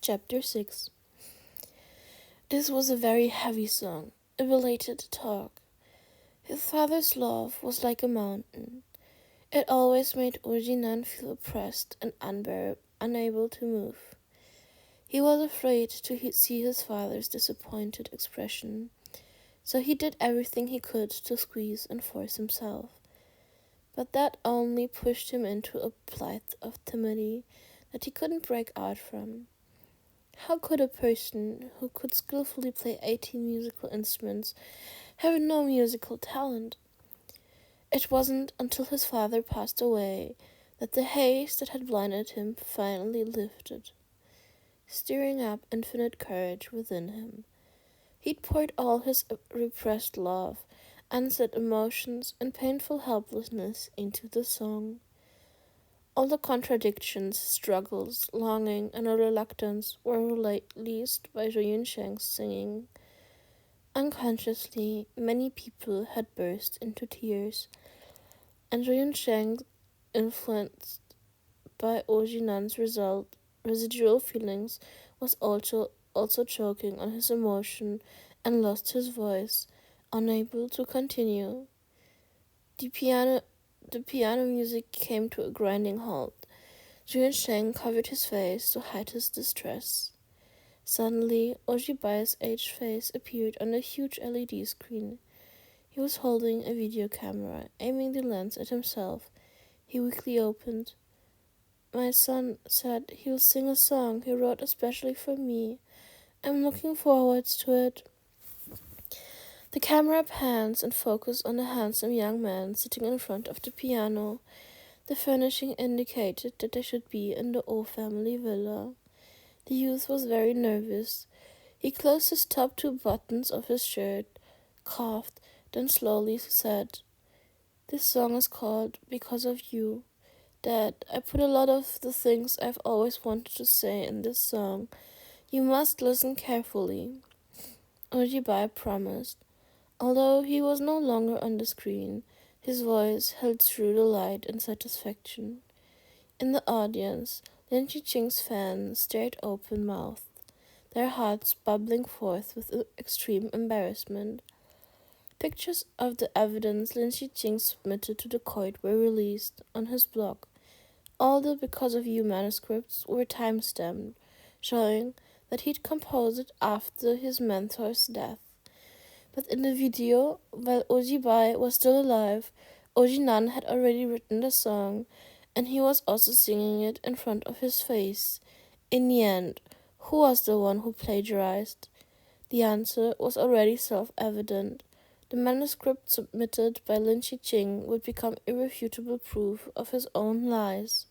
Chapter 6. This was a very heavy song, a belated talk. His father's love was like a mountain. It always made Ojinan feel oppressed and unable to move. He was afraid to see his father's disappointed expression, so he did everything he could to squeeze and force himself. But that only pushed him into a plight of timidity that he couldn't break out from. How could a person who could skillfully play 18 musical instruments have no musical talent? It wasn't until his father passed away that the haze that had blinded him finally lifted, stirring up infinite courage within him. He'd poured all his repressed love, unsaid emotions, and painful helplessness into the song. All the contradictions, struggles, longing, and reluctance were released by Zhou Yunsheng's singing. Unconsciously, many people had burst into tears, and Zhou Yunsheng, influenced by Ojinan's residual feelings, was also choking on his emotion and lost his voice, unable to continue. The piano music came to a grinding halt. Zhou Yunsheng covered his face to hide his distress. Suddenly, Ojibai's aged face appeared on a huge LED screen. He was holding a video camera, aiming the lens at himself. He weakly opened. "My son said he'll sing a song he wrote especially for me. I'm looking forward to it." The camera pans and focuses on a handsome young man sitting in front of the piano. The furnishing indicated that they should be in the O family villa. The youth was very nervous. He closed his top two buttons of his shirt, coughed, then slowly said, "This song is called Because of You. Dad, I put a lot of the things I've always wanted to say in this song. You must listen carefully." Ojibai promised. Although he was no longer on the screen, his voice held through the light and satisfaction. In the audience, Lin Chiqing's fans stared open-mouthed, their hearts bubbling forth with extreme embarrassment. Pictures of the evidence Lin Chiqing submitted to the court were released on his blog. All the Because of You manuscripts were time-stamped, showing that he'd composed it after his mentor's death. But in the video, while Ojibai was still alive, Ojinan had already written the song, and he was also singing it in front of his face. In the end, who was the one who plagiarized? The answer was already self-evident. The manuscript submitted by Lin Chiqing would become irrefutable proof of his own lies.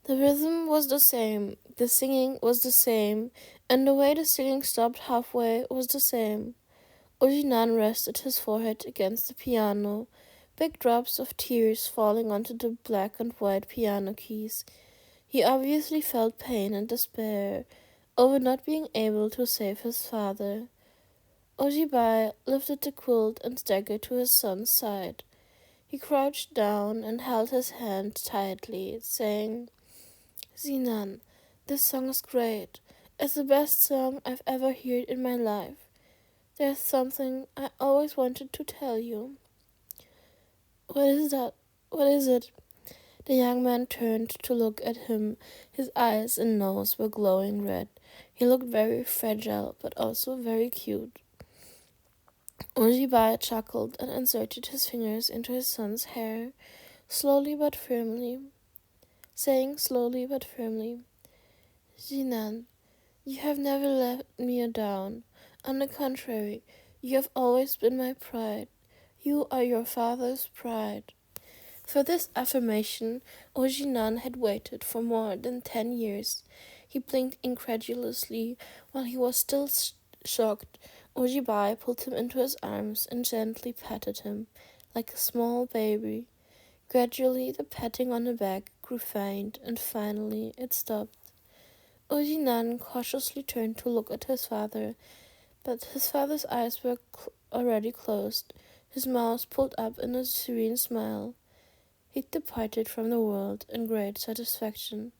The rhythm was the same, the singing was the same, and the way the singing stopped halfway was the same. Ojinan rested his forehead against the piano, big drops of tears falling onto the black and white piano keys. He obviously felt pain and despair over not being able to save his father. Ojibai lifted the quilt and staggered to his son's side. He crouched down and held his hand tightly, saying, "Zinan, this song is great. It's the best song I've ever heard in my life. There's something I always wanted to tell you." "What is that? What is it?" The young man turned to look at him. His eyes and nose were glowing red. He looked very fragile, but also very cute. Ojibai chuckled and inserted his fingers into his son's hair, slowly but firmly, saying slowly but firmly, "Zinan, you have never let me down. On the contrary, you have always been my pride. You are your father's pride." For this affirmation, Ojinan had waited for more than 10 years. He blinked incredulously while he was still shocked. Ojibai pulled him into his arms and gently patted him, like a small baby. Gradually, the patting on the back grew faint, and finally it stopped. Ojinan cautiously turned to look at his father, but his father's eyes were already closed, his mouth pulled up in a serene smile. He departed from the world in great satisfaction.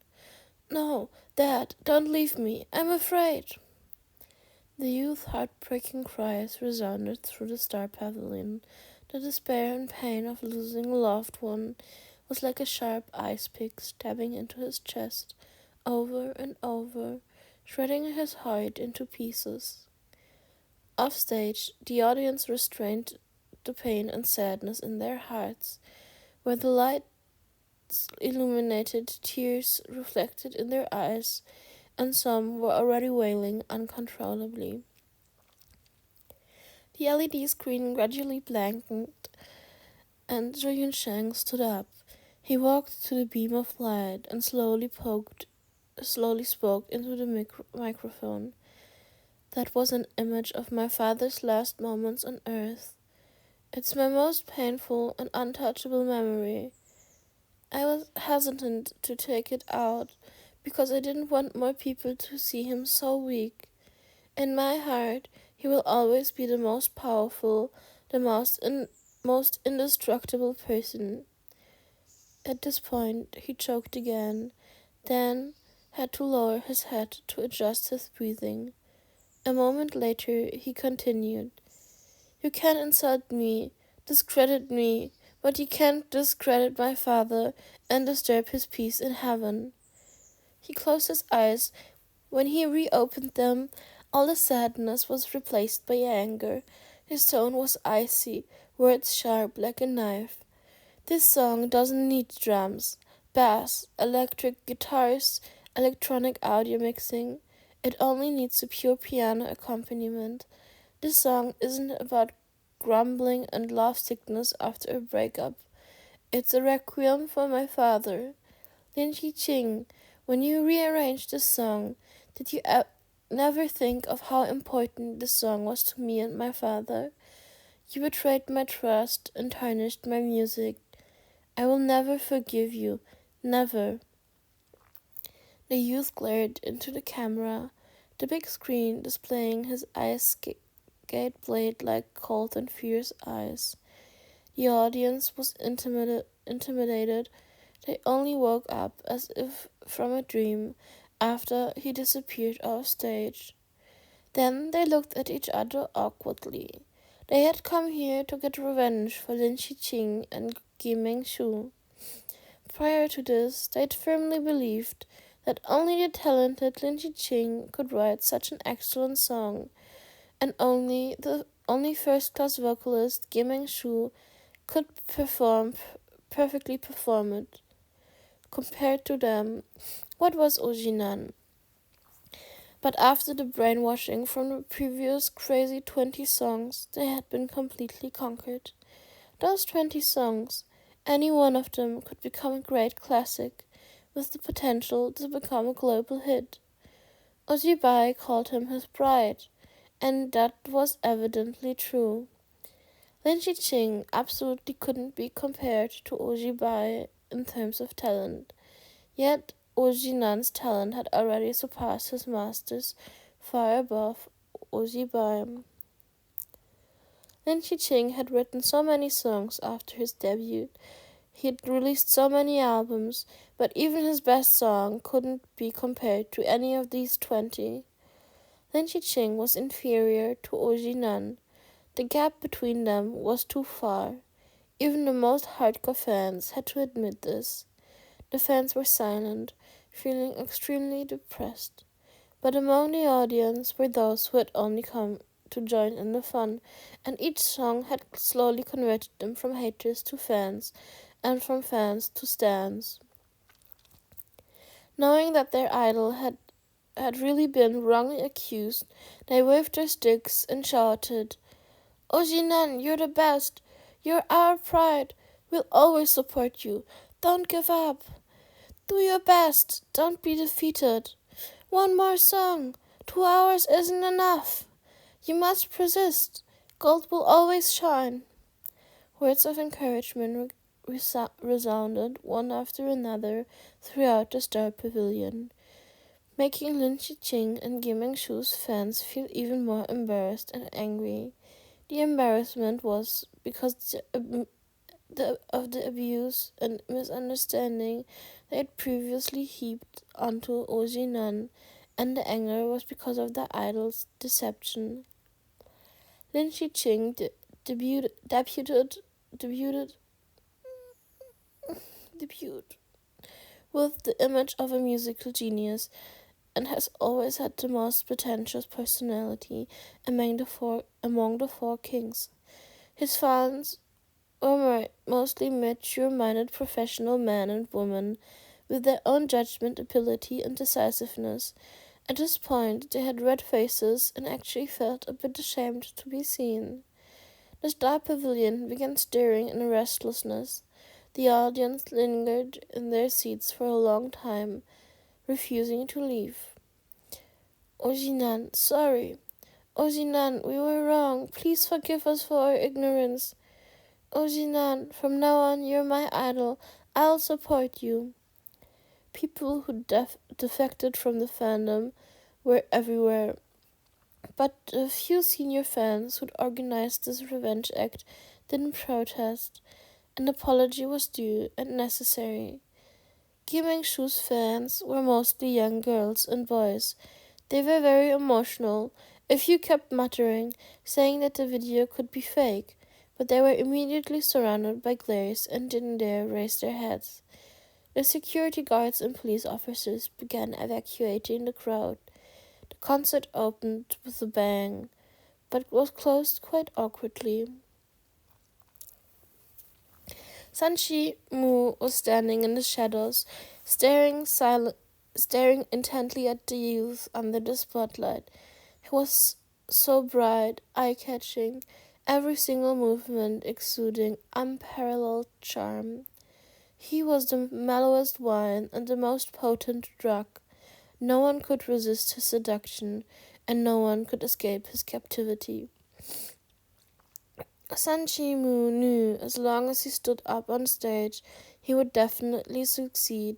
No, Dad, don't leave me. I'm afraid. The youth's heartbreaking cries resounded through the Star Pavilion. The despair and pain of losing a loved one was like a sharp ice pick stabbing into his chest, over and over, shredding his heart into pieces. Offstage, the audience restrained the pain and sadness in their hearts, where the lights illuminated tears reflected in their eyes, and some were already wailing uncontrollably. The LED screen gradually blackened, and Zhou Yunsheng stood up. He walked to the beam of light and slowly spoke into the microphone. That was an image of my father's last moments on earth. It's my most painful and untouchable memory. I was hesitant to take it out because I didn't want more people to see him so weak. In my heart, he will always be the most powerful, the most indestructible person. At this point, he choked again, then had to lower his head to adjust his breathing. A moment later, he continued, You can insult me, discredit me, but you can't discredit my father and disturb his peace in heaven. He closed his eyes. When he reopened them, all the sadness was replaced by anger. His tone was icy, words sharp like a knife. This song doesn't need drums, bass, electric guitars, electronic audio mixing. It only needs a pure piano accompaniment. This song isn't about grumbling and love sickness after a breakup. It's a requiem for my father. Lin Qing, when you rearranged this song, did you never think of how important this song was to me and my father? You betrayed my trust and tarnished my music. I will never forgive you. Never. The youth glared into the camera, the big screen displaying his ice skate blade like cold and fierce eyes. The audience was intimidated. They only woke up as if from a dream after he disappeared off stage. Then they looked at each other awkwardly. They had come here to get revenge for Lin Qiqing and Gi Mengshu. Prior to this, they'd firmly believed that only the talented Lin Qiqing could write such an excellent song, and only first-class vocalist Gi Mengshu could perfectly perform it. Compared to them, what was Ojinan? But after the brainwashing from the previous crazy 20 songs, they had been completely conquered. Those 20 songs, any one of them could become a great classic, with the potential to become a global hit. Ojibai called him his bride, and that was evidently true. Lin Qiqing absolutely couldn't be compared to Ojibai in terms of talent. Yet Ojinan's talent had already surpassed his master's, far above Ojibai. Lin Qiqing had written so many songs after his debut. He had released so many albums, but even his best song couldn't be compared to any of these 20. Lin Qiqing was inferior to Ojinan. The gap between them was too far. Even the most hardcore fans had to admit this. The fans were silent, feeling extremely depressed. But among the audience were those who had only come to join in the fun, and each song had slowly converted them from haters to fans, and from fans to stans. Knowing that their idol had really been wrongly accused, they waved their sticks and shouted, Ojinan, you're the best! You're our pride! We'll always support you! Don't give up! Do your best! Don't be defeated! One more song! 2 hours isn't enough! You must persist! Gold will always shine! Words of encouragement resounded one after another throughout the Star Pavilion, making Lin Qiqing and Gi Mengshu's fans feel even more embarrassed and angry. The embarrassment was because of the abuse and misunderstanding they had previously heaped onto Ojinan, and the anger was because of the idol's deception. Lin Shiqing debuted debuted with the image of a musical genius and has always had the most pretentious personality among the four kings. His fans were mostly mature-minded professional men and women with their own judgment ability and decisiveness. At this point, they had red faces and actually felt a bit ashamed to be seen. The Star Pavilion began stirring in restlessness. The audience lingered in their seats for a long time, refusing to leave. Ojinan, sorry. Ojinan, we were wrong. Please forgive us for our ignorance. Ojinan, from now on you're my idol. I'll support you. People who defected from the fandom were everywhere, but the few senior fans who'd organized this revenge act didn't protest. An apology was due and necessary. Shu's fans were mostly young girls and boys. They were very emotional. A few kept muttering, saying that the video could be fake, but they were immediately surrounded by glares and didn't dare raise their heads. The security guards and police officers began evacuating the crowd. The concert opened with a bang, but was closed quite awkwardly. Sanchi Mu was standing in the shadows, staring intently at the youth under the spotlight. He was so bright, eye-catching, every single movement exuding unparalleled charm. He was the mellowest wine and the most potent drug. No one could resist his seduction, and no one could escape his captivity. San Chi Mu knew as long as he stood up on stage, he would definitely succeed.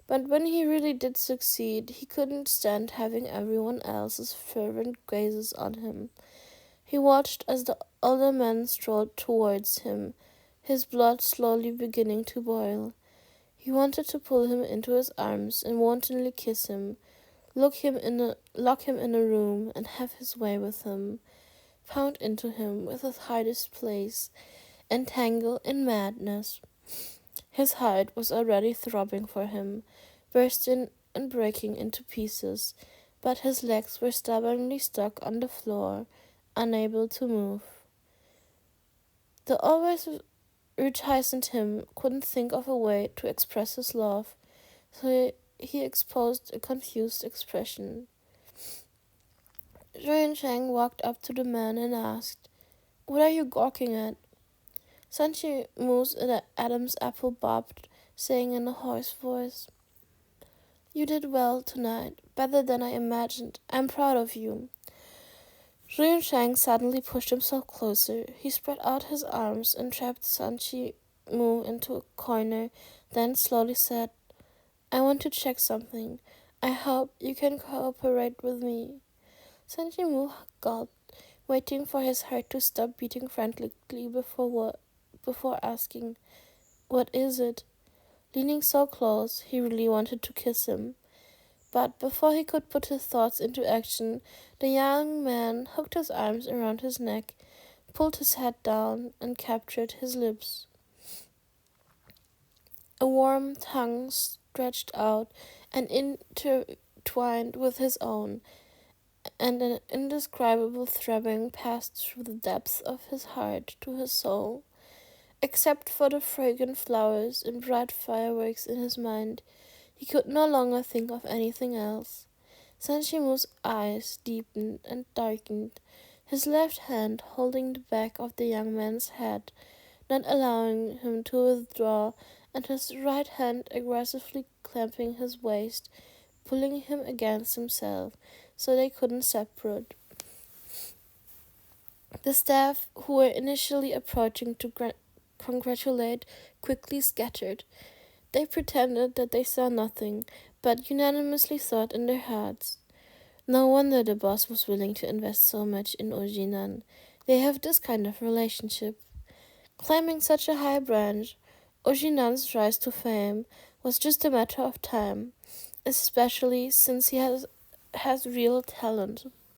But when he really did succeed, he couldn't stand having everyone else's fervent gazes on him. He watched as the older man strolled towards him, his blood slowly beginning to boil. He wanted to pull him into his arms and wantonly kiss him, lock him in a room and have his way with him, pound into him with his hardest place, and tangle in madness. His heart was already throbbing for him, bursting and breaking into pieces, but his legs were stubbornly stuck on the floor, unable to move. The always reticent him couldn't think of a way to express his love, so he exposed a confused expression. Julian Chang walked up to the man and asked, "What are you gawking at?" Sanchi Mu's Adam's apple bobbed, saying in a hoarse voice, "You did well tonight, better than I imagined. I'm proud of you." Julian Chang suddenly pushed himself closer. He spread out his arms and trapped Sanchi Mu into a corner, then slowly said, "I want to check something. I hope you can cooperate with me." Sanchi Mu gulped, waiting for his heart to stop beating frantically before asking, "What is it?" Leaning so close, he really wanted to kiss him. But before he could put his thoughts into action, the young man hooked his arms around his neck, pulled his head down, and captured his lips. A warm tongue stretched out and intertwined with his own, and an indescribable throbbing passed through the depths of his heart to his soul. Except for the fragrant flowers and bright fireworks in his mind, he could no longer think of anything else. Sanchimu's eyes deepened and darkened, his left hand holding the back of the young man's head, not allowing him to withdraw, and his right hand aggressively clamping his waist, pulling him against himself, so they couldn't separate. The staff, who were initially approaching to congratulate, quickly scattered. They pretended that they saw nothing, but unanimously thought in their hearts, "No wonder the boss was willing to invest so much in Ojinan. They have this kind of relationship." Climbing such a high branch, Ojinan's rise to fame was just a matter of time, especially since he has real talent.